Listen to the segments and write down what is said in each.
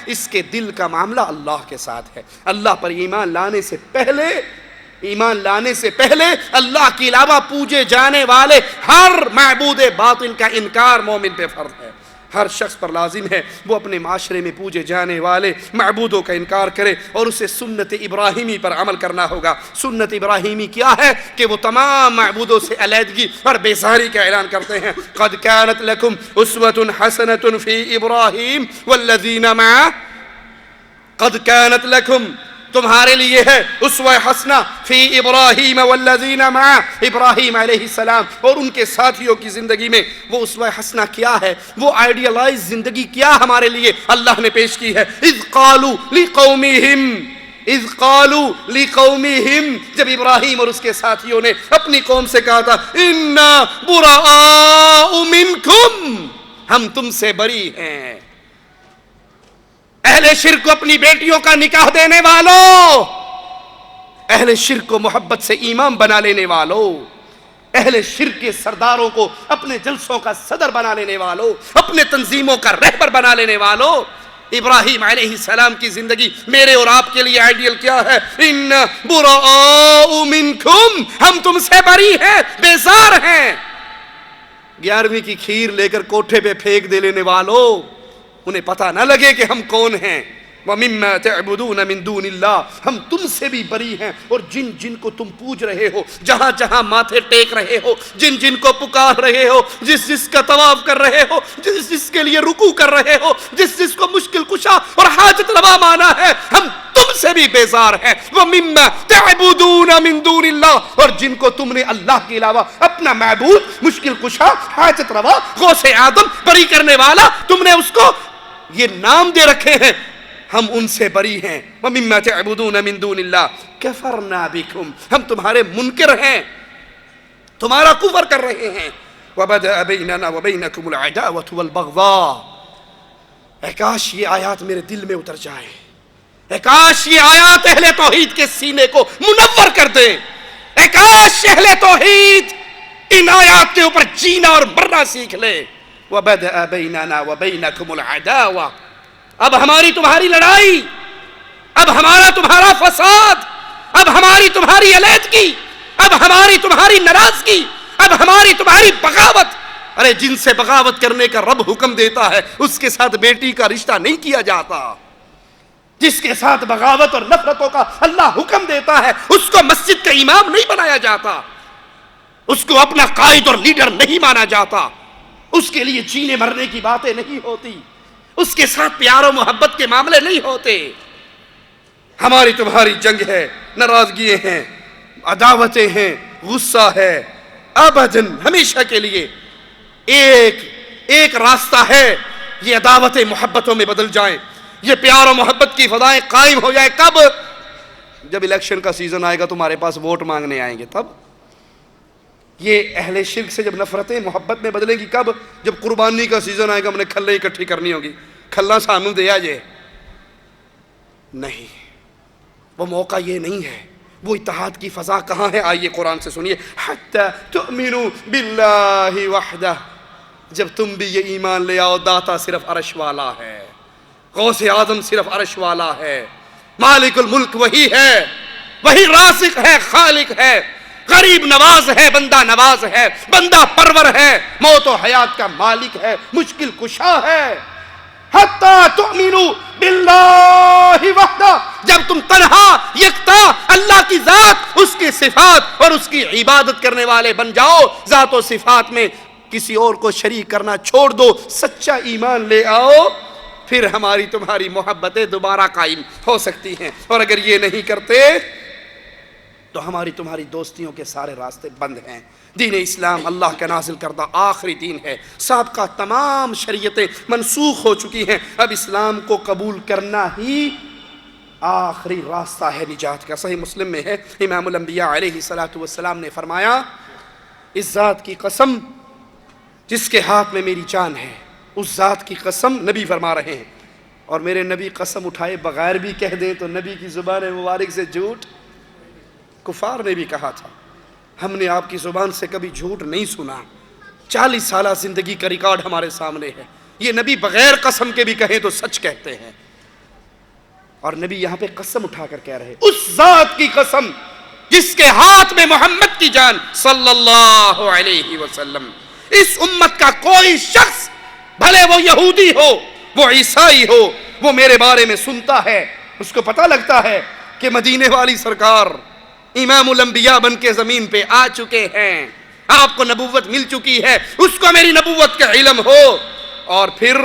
اس کے دل کا معاملہ اللہ کے ساتھ ہے. اللہ پر ایمان لانے سے پہلے اللہ کے علاوہ پوجے جانے والے ہر معبود باطل کا انکار مومن پہ فرض ہے. ہر شخص پر لازم ہے وہ اپنے معاشرے میں پوجے جانے والے معبودوں کا انکار کرے اور اسے سنت ابراہیمی پر عمل کرنا ہوگا. سنت ابراہیمی کیا ہے کہ وہ تمام معبودوں سے علیحدگی اور بیزاری کا اعلان کرتے ہیں. قد كانت لكم اسوة حسنة في ابراہیم والذین معه. قد كانت لكم تمہارے لیے ہے اسوہ حسنہ فی ابراہیم والذین معہ. ابراہیم علیہ السلام اور ان کے ساتھیوں کی زندگی میں وہ اسوہ حسنہ کیا ہے, وہ آئیڈیلائز زندگی کیا ہمارے لیے اللہ نے پیش کی ہے. اذ قالوا لقومہم جب ابراہیم اور اس کے ساتھیوں نے اپنی قوم سے کہا تھا انا براء منکم, ہم تم سے بری ہیں. اہل شرک کو اپنی بیٹیوں کا نکاح دینے والوں, اہل شرک کو محبت سے امام بنا لینے والوں, اہل شرک کے سرداروں کو اپنے جلسوں کا صدر بنا لینے والوں, اپنے تنظیموں کا رہبر بنا لینے والوں. ابراہیم علیہ السلام کی زندگی میرے اور آپ کے لیے آئیڈیل کیا ہے؟ ان براء منکم, ہم تم سے بری ہیں, بیزار ہیں. 11ویں کی کھیر لے کر کوٹھے پہ پھینک دے لینے والوں, انہیں پتہ نہ لگے کہ ہم کون ہیں. وَمِمَّا تَعْبُدُونَ مِن دُونِ اللَّهِ, ہم تم سے بھی بری ہیں. اور جن جن کو تم پوج رہے ہو, جہاں جہاں ماتھے ٹیک رہے ہو, جن جن کو پکار رہے ہو, جس جس کا طواف کر رہے ہو, جس جس کے لیے رکوع کر رہے ہو, جس جس کو مشکل کشا اور حاجت روا مانا ہے, ہم تم سے بھی بیزار ہیں. وَمِمَّا تَعْبُدُونَ مِن دُونِ اللَّهِ, اور جن کو تم نے اللہ کے علاوہ اپنا معبود, مشکل کشا, حاجت روا, غوث آدم, بری کرنے والا, تم نے اس کو یہ نام دے رکھے ہیں, ہم ان سے بری ہیں. وَمِمَّا تَعْبُدُونَ مِن دُونِ اللَّهِ كَفَرْنَا بِكُمْ, ہم تمہارے منکر ہیں, تمہارا کفر کر رہے ہیں. وَبَدَأَ بَيْنَنَا وَبَيْنَكُمُ الْعَدَاوَةُ وَالْبَغْضَاءُ, اے کاش یہ آیات میرے دل میں اتر جائیں, اے کاش یہ آیات اہل توحید کے سینے کو منور کر دیں, اے کاش اہل توحید ان آیات کے اوپر جینا اور مرنا سیکھ لے. وَبَدَأَ بَيْنَنَا وَبَيْنَكُمُ الْعَدَاوَةُ, اب ہماری تمہاری لڑائی, اب ہمارا تمہارا فساد, اب ہماری تمہاری علیحدگی, اب ہماری تمہاری ناراضگی, اب ہماری تمہاری بغاوت. ارے جن سے بغاوت کرنے کا رب حکم دیتا ہے اس کے ساتھ بیٹی کا رشتہ نہیں کیا جاتا. جس کے ساتھ بغاوت اور نفرتوں کا اللہ حکم دیتا ہے اس کو مسجد کا امام نہیں بنایا جاتا, اس کو اپنا قائد اور لیڈر نہیں مانا جاتا, اس کے لیے جینے مرنے کی باتیں نہیں ہوتی, اس کے ساتھ پیار و محبت کے معاملے نہیں ہوتے. ہماری تمہاری جنگ ہے, ناراضگیاں ہیں, عداوتیں ہیں, غصہ ہے, ابداً ہمیشہ کے لیے ایک راستہ ہے, یہ عداوتیں محبتوں میں بدل جائیں, یہ پیار و محبت کی فضائیں قائم ہو جائے. کب؟ جب الیکشن کا سیزن آئے گا تمہارے پاس ووٹ مانگنے آئیں گے تب. یہ اہل شرک سے جب نفرتیں محبت میں بدلیں گی کب؟ جب قربانی کا سیزن آئے گا, ہم نے کھلے اکٹھی کرنی ہوگی, کھلا سانوں دیا جائے. نہیں, وہ موقع یہ نہیں ہے. وہ اتحاد کی فضا کہاں ہے؟ آئیے قرآن سے سنیے. حتی تؤمنوا باللہ وحدہ, جب تم بھی یہ ایمان لے آؤ داتا صرف عرش والا ہے, غوث اعظم صرف عرش والا ہے, مالک الملک وہی ہے, وہی رازق ہے, خالق ہے, غریب نواز ہے, بندہ نواز ہے, بندہ پرور ہے, موت و حیات کا مالک ہے, مشکل کشا ہے. حتی تؤمنوا باللہ وحدہ, جب تم تنہا یکتا اللہ کی ذات, اس کی صفات اور اس کی عبادت کرنے والے بن جاؤ, ذات و صفات میں کسی اور کو شریک کرنا چھوڑ دو, سچا ایمان لے آؤ, پھر ہماری تمہاری محبتیں دوبارہ قائم ہو سکتی ہیں. اور اگر یہ نہیں کرتے تو ہماری تمہاری دوستیوں کے سارے راستے بند ہیں. دین اسلام اللہ کا نازل کردہ آخری دین ہے, سابقہ تمام شریعتیں منسوخ ہو چکی ہیں, اب اسلام کو قبول کرنا ہی آخری راستہ ہے نجات کا. صحیح مسلم میں ہے, امام الانبیاء علیہ السلام نے فرمایا, اس ذات کی قسم جس کے ہاتھ میں میری جان ہے, اس ذات کی قسم, نبی فرما رہے ہیں, اور میرے نبی قسم اٹھائے بغیر بھی کہہ دیں تو نبی کی زبان مبارک سے جھوٹ, کفار نے بھی کہا تھا, ہم نے آپ کی زبان سے کبھی جھوٹ نہیں سنا. 40 سالہ زندگی کا ریکارڈ ہمارے سامنے ہے. یہ نبی بغیر قسم کے بھی کہیں تو سچ کہتے ہیں. اور نبی یہاں پہ قسم اٹھا کر کہہ رہے اس ذات کی قسم جس کے ہاتھ میں محمد کی جان صلی اللہ علیہ وسلم، اس امت کا کوئی شخص بھلے وہ یہودی ہو وہ عیسائی ہو وہ میرے بارے میں سنتا ہے، اس کو پتہ لگتا ہے کہ مدینے والی سرکار امام الانبیاء بن کے زمین پہ آ چکے ہیں، آپ کو نبوت مل چکی ہے، اس کو میری نبوت کا علم ہو، اور پھر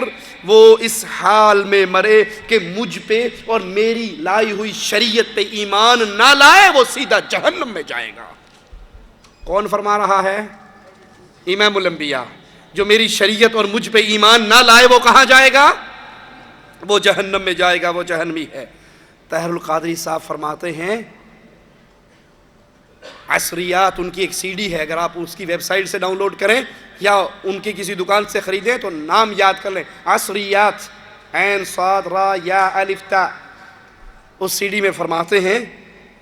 وہ اس حال میں مرے کہ مجھ پہ اور میری لائی ہوئی شریعت پہ ایمان نہ لائے وہ سیدھا جہنم میں جائے گا۔ کون فرما رہا ہے؟ امام الانبیاء۔ جو میری شریعت اور مجھ پہ ایمان نہ لائے وہ کہاں جائے گا؟ وہ جہنم میں جائے گا، وہ جہنمی ہے۔ طاہر القادری صاحب فرماتے ہیں عصریات ان کی ایک سی ڈی ہے، اگر آپ اس کی ویب سائٹ سے ڈاؤن لوڈ کریں یا ان کی کسی دکان سے خریدیں تو نام یاد کر لیں، عصریات، عین صاد را یا الف تا۔ اس سی ڈی میں فرماتے ہیں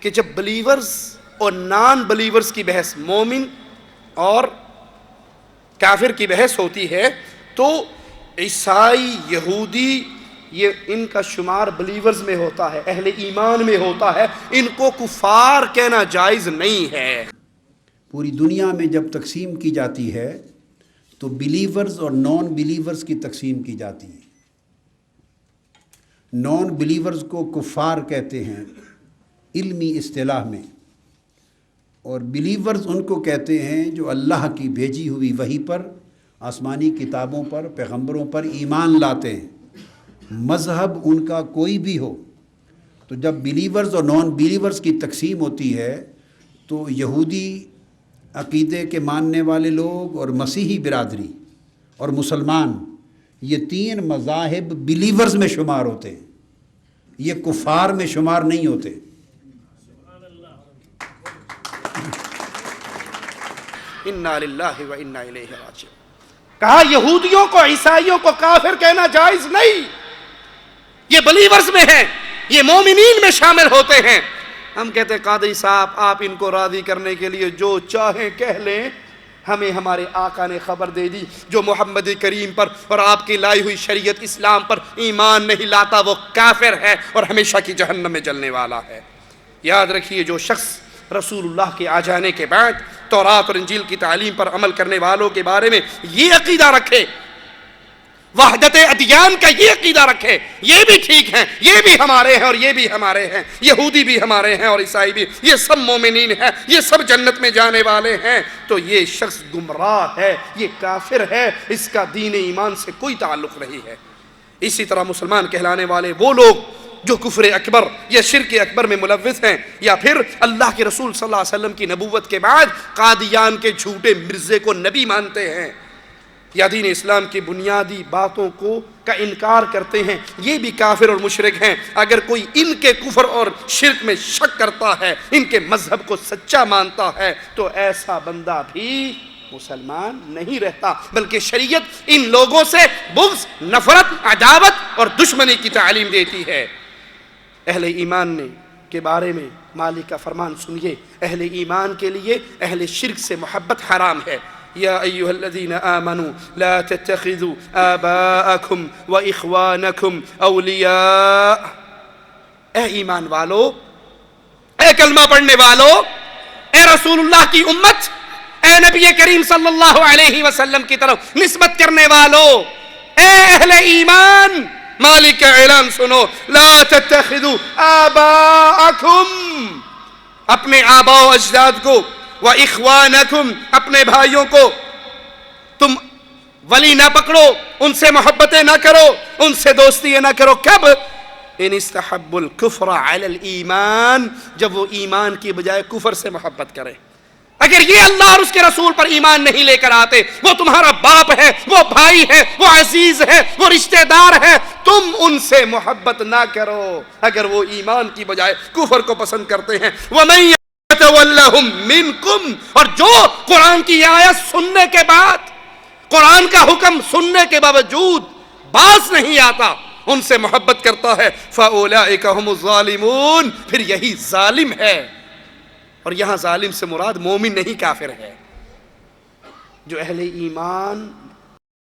کہ جب بلیورز اور نان بلیورز کی بحث، مومن اور کافر کی بحث ہوتی ہے تو عیسائی، یہودی، یہ ان کا شمار بلیورز میں ہوتا ہے، اہل ایمان میں ہوتا ہے، ان کو کفار کہنا جائز نہیں ہے۔ پوری دنیا میں جب تقسیم کی جاتی ہے تو بلیورز اور نان بلیورز کی تقسیم کی جاتی ہے۔ نان بلیورز کو کفار کہتے ہیں علمی اصطلاح میں، اور بلیورز ان کو کہتے ہیں جو اللہ کی بھیجی ہوئی وحی پر، آسمانی کتابوں پر، پیغمبروں پر ایمان لاتے ہیں، مذہب ان کا کوئی بھی ہو۔ تو جب بلیورز اور نان بلیورز کی تقسیم ہوتی ہے تو یہودی عقیدے کے ماننے والے لوگ اور مسیحی برادری اور مسلمان، یہ تین مذاہب بلیورز میں شمار ہوتے ہیں، یہ کفار میں شمار نہیں ہوتے۔ انا للہ و انا الیہ راجعون۔ کہا یہودیوں کو، عیسائیوں کو کافر کہنا جائز نہیں، یہ بلیورز میں ہیں، یہ مومنین میں شامل ہوتے ہیں۔ ہم کہتے ہیں قادری صاحب آپ ان کو راضی کرنے کے لیے جو چاہیں کہہ لیں، ہمیں ہمارے آقا نے خبر دے دی جو محمد کریم پر اور آپ کی لائی ہوئی شریعت اسلام پر ایمان نہیں لاتا وہ کافر ہے اور ہمیشہ کی جہنم میں جلنے والا ہے۔ یاد رکھیے جو شخص رسول اللہ کے آ جانے کے بعد تورات اور انجیل کی تعلیم پر عمل کرنے والوں کے بارے میں یہ عقیدہ رکھے، وحدت ادیان کا یہ عقیدہ رکھے، یہ بھی ٹھیک ہیں، یہ بھی ہمارے ہیں اور یہ بھی ہمارے ہیں، یہودی بھی ہمارے ہیں اور عیسائی بھی، یہ سب مومنین ہیں، یہ سب جنت میں جانے والے ہیں، تو یہ شخص گمراہ ہے، یہ کافر ہے، اس کا دین ایمان سے کوئی تعلق نہیں ہے۔ اسی طرح مسلمان کہلانے والے وہ لوگ جو کفر اکبر یا شرک اکبر میں ملوث ہیں، یا پھر اللہ کے رسول صلی اللہ علیہ وسلم کی نبوت کے بعد قادیان کے جھوٹے مرزے کو نبی مانتے ہیں یا دین اسلام کی بنیادی باتوں کا انکار کرتے ہیں، یہ بھی کافر اور مشرک ہیں۔ اگر کوئی ان کے کفر اور شرک میں شک کرتا ہے، ان کے مذہب کو سچا مانتا ہے، تو ایسا بندہ بھی مسلمان نہیں رہتا، بلکہ شریعت ان لوگوں سے بغض، نفرت، عداوت اور دشمنی کی تعلیم دیتی ہے۔ اہل ایمان نے کے بارے میں مالک کا فرمان سنیے، اہل ایمان کے لیے اہل شرک سے محبت حرام ہے۔ یا ایھا الذین آمنوا لا تتخذوا آباءکم واخوانکم اولیاء، اے ایمان والو، اے کلمہ پڑھنے والو، اے رسول اللہ کی امت، اے نبی کریم صلی اللہ علیہ وسلم کی طرف نسبت کرنے والو، اے اہل ایمان، مالک کا اعلان سنو، لا تتخذوا آباءکم، اپنے آباء و اجداد کو، وَإِخْوَانَكُمْ، اپنے بھائیوں کو تم ولی نہ پکڑو، ان سے محبتیں نہ کرو، ان سے دوستیاں نہ کرو۔ کب؟ ان استحبوا الکفر علی الایمان، جب وہ ایمان کی بجائے کفر سے محبت کرے۔ اگر یہ اللہ اور اس کے رسول پر ایمان نہیں لے کر آتے، وہ تمہارا باپ ہے، وہ بھائی ہے، وہ عزیز ہے، وہ رشتہ دار ہے، تم ان سے محبت نہ کرو اگر وہ ایمان کی بجائے کفر کو پسند کرتے ہیں۔ وَمَن يَتَوَلَّهُم مِّنكُمْ، اور جو قرآن کی آیت سننے کے بعد، قرآن کا حکم سننے کے باوجود باز نہیں آتا، ان سے محبت کرتا ہے، فَأُولَئِكَ هُمُ الظَّالِمُونَ، پھر یہی ظالم ہے۔ اور یہاں ظالم سے مراد مومن نہیں کافر ہے۔ جو اہل ایمان